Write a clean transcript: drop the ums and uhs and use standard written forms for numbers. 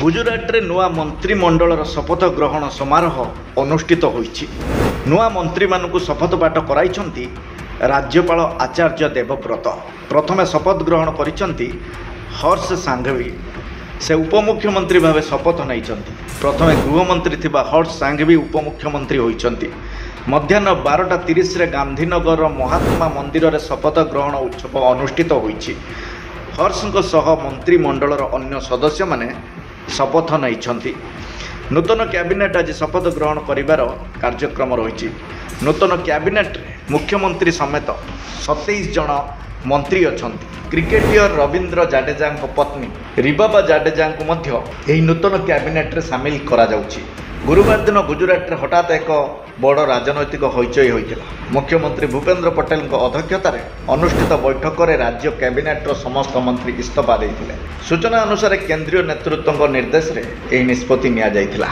गुजरात नुआ मंत्रिमंडल शपथ ग्रहण समारोह अनुष्ठित होईछि। नुआ मंत्री मानकु शपथ पाठ कराइछन्ति राज्यपाल आचार्य देवव्रत। प्रथमे शपथ ग्रहण करिछन्ति हर्ष सांघवी। से उपमुख्यमंत्री भाव शपथ नैछन्ति। प्रथमे गृहमंत्री थिबा हर्ष सांघवी उपमुख्यमंत्री होइछन्ति। मध्याह्न 12:30 रे गांधीनगर महात्मा मंदिर रे शपथ ग्रहण उत्सव अनुष्ठित होईछि। हर्षଙ୍କ सह मंत्रिमंडलर अन्य सदस्य माने शपथ नैछन्ति। नूतन कैबिनेट आज शपथ ग्रहण करिवार कार्यक्रम रही। नूतन कैबिनेट मुख्यमंत्री समेत 27 जन मंत्री अछन्ति। क्रिकेटियर रवींद्र जाडेजा पत्नी रिबाबा जाडेजा को नूतन कैबिनेट रे सामिल करा जाउछि। गुरुवार दिन गुजरात रे हठात एक बड़ राजनैतिक हईचई होइतिला। मुख्यमंत्री भूपेन्द्र पटेल अध्यक्षतार अनुष्ठित बैठक में राज्य कैबिनेटर समस्त मंत्री इस्तीफा देइथिले। सूचना अनुसार केंद्रीय नेतृत्व निर्देश रे एही निष्पत्ति निया जाइथिला।